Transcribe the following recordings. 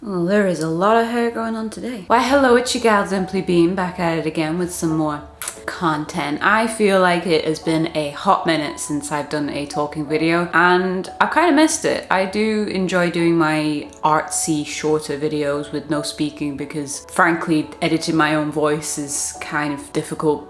Well, there is a lot of hair going on today. Why hello, it's your gal ZomBean back at it again with some more content. I feel like it has been a hot minute since I've done a talking video and I kind of missed it. I do enjoy doing my artsy shorter videos with no speaking because frankly editing my own voice is kind of difficult.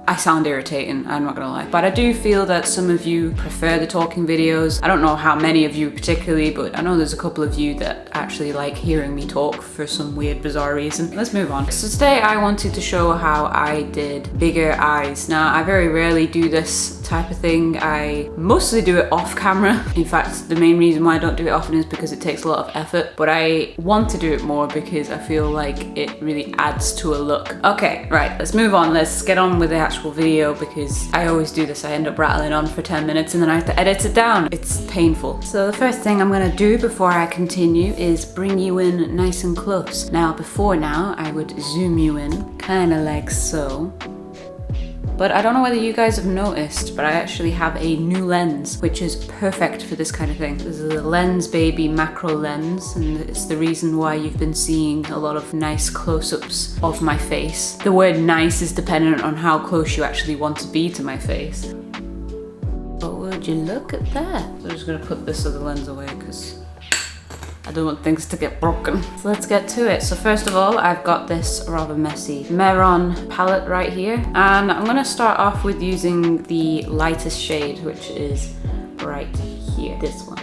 I sound irritating, I'm not gonna lie. But I do feel that some of you prefer the talking videos. I don't know how many of you particularly, but I know there's a couple of you that actually like hearing me talk for some weird, bizarre reason. Let's move on. So today I wanted to show how I did bigger eyes. Now, I very rarely do this type of thing. I mostly do it off camera. In fact, the main reason why I don't do it often is because it takes a lot of effort, but I want to do it more because I feel like it really adds to a look. Okay, right, let's move on. Let's get on with the actual video because I always do this. I end up rattling on for 10 minutes and then I have to edit it down. It's painful. So the first thing I'm gonna do before I continue is bring you in nice and close. Now, I would zoom you in, kind of like so. But I don't know whether you guys have noticed, but I actually have a new lens, which is perfect for this kind of thing. This is a Lens Baby macro lens, and it's the reason why you've been seeing a lot of nice close-ups of my face. The word nice is dependent on how close you actually want to be to my face. But would you look at that? So I'm just gonna put this other lens away because I don't want things to get broken. So let's get to it. So first of all, I've got this rather messy Mehron palette right here. And I'm gonna start off with using the lightest shade, which is right here, this one.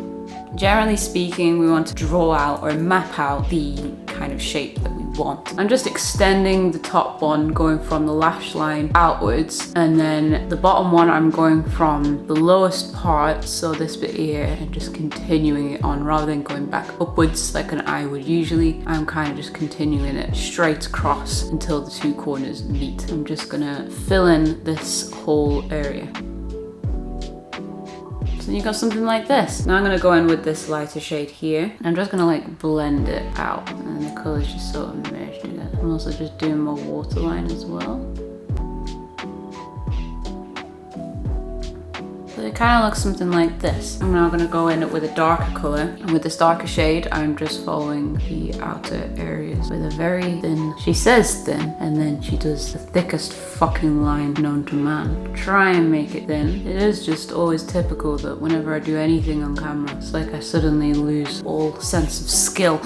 Generally speaking, we want to draw out or map out the kind of shape that we want. I'm just extending the top one, going from the lash line outwards, and then the bottom one I'm going from the lowest part, so this bit here, and just continuing it on rather than going back upwards like an eye would usually. I'm kind of just continuing it straight across until the two corners meet. I'm just gonna fill in this whole area. So you got something like this. Now I'm gonna go in with this lighter shade here. I'm just gonna like blend it out and the colors just sort of merge together. I'm also just doing my waterline as well. So it kind of looks something like this. I'm now gonna go in with a darker color, and with this darker shade, I'm just following the outer areas with a very thin, she says thin, and then she does the thickest fucking line known to man. Try and make it thin. It is just always typical that whenever I do anything on camera, it's like I suddenly lose all sense of skill.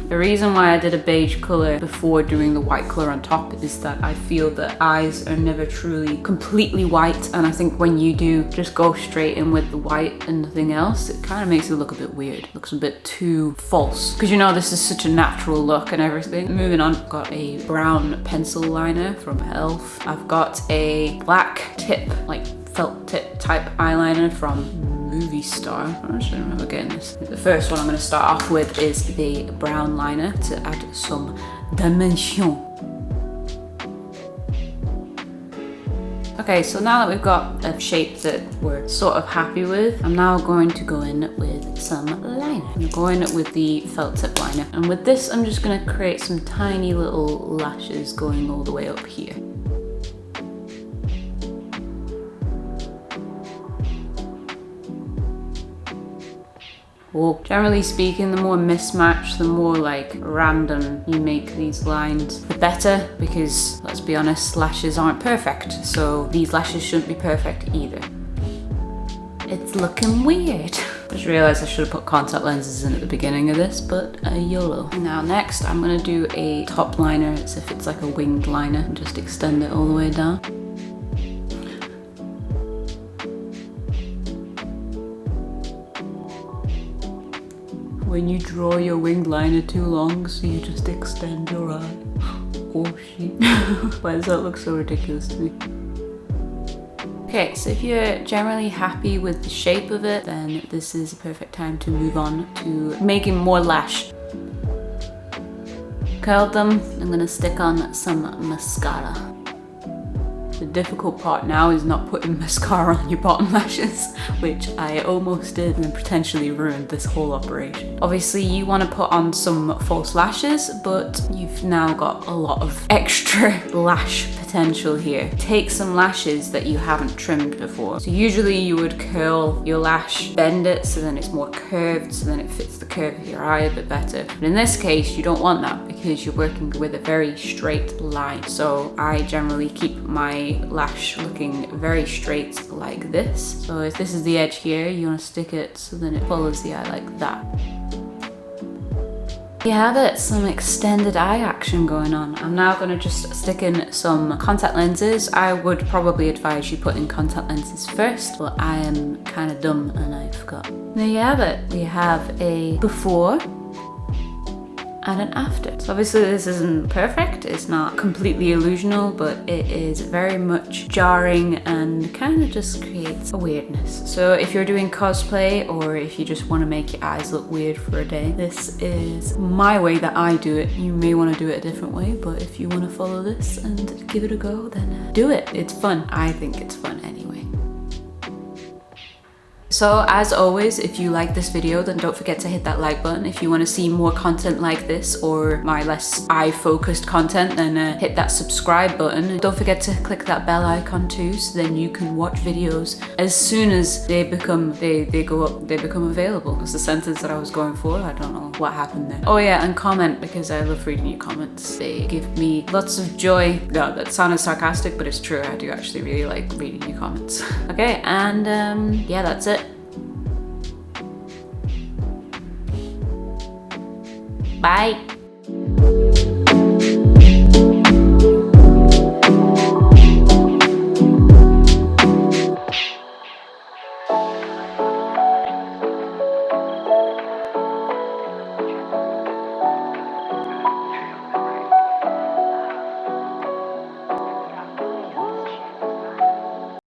The reason why I did a beige color before doing the white color on top is that I feel that eyes are never truly completely white, and I think when you do just go straight in with the white and nothing else, it kind of makes it look a bit weird. It looks a bit too false. Because you know this is such a natural look and everything. Moving on, I've got a brown pencil liner from e.l.f. I've got a black tip, like felt tip type eyeliner from Movie Star. I actually remember getting this. The first one I'm going to start off with is the brown liner to add some dimension. Okay, so now that we've got a shape that we're sort of happy with, I'm now going to go in with some liner. I'm going in with the felt tip liner. And with this, I'm just going to create some tiny little lashes going all the way up here. Well, generally speaking, the more mismatched, the more like random you make these lines, the better, because let's be honest, lashes aren't perfect. So these lashes shouldn't be perfect either. It's looking weird. Just realized I should have put contact lenses in at the beginning of this, but YOLO. Now next, I'm gonna do a top liner as if it's like a winged liner and just extend it all the way down. When you draw your winged liner too long, so you just extend your eye. Oh shit. Why does that look so ridiculous to me? Okay, so if you're generally happy with the shape of it, then this is a perfect time to move on to making more lash. Curled them, I'm gonna stick on some mascara. The difficult part now is not putting mascara on your bottom lashes, which I almost did and potentially ruined this whole operation. Obviously you want to put on some false lashes, but you've now got a lot of extra lash potential here. Take some lashes that you haven't trimmed before. So usually you would curl your lash, bend it so then it's more curved, so then it fits the curve of your eye a bit better. But in this case, you don't want that because you're working with a very straight line. So I generally keep my lash looking very straight like this. So if this is the edge here, you want to stick it so then it follows the eye like that. You have it, some extended eye action going on. I'm now going to just stick in some contact lenses. I would probably advise you put in contact lenses first, but I am kind of dumb and I forgot. There you have it. We have a before and an after. So obviously this isn't perfect, it's not completely illusional, but it is very much jarring and kind of just creates a weirdness. So if you're doing cosplay or if you just want to make your eyes look weird for a day, this is my way that I do it. You may want to do it a different way, but if you want to follow this and give it a go, then do it. It's fun. I think it's fun anyway. So as always, if you like this video, then don't forget to hit that like button. If you want to see more content like this or my less eye-focused content, then hit that subscribe button. Don't forget to click that bell icon too, so then you can watch videos as soon as they become available. That's the sentence that I was going for. I don't know what happened there. Oh yeah, and comment, because I love reading your comments. They give me lots of joy. No, that sounded sarcastic, but it's true. I do actually really like reading your comments. Okay, and yeah, that's it. Bye.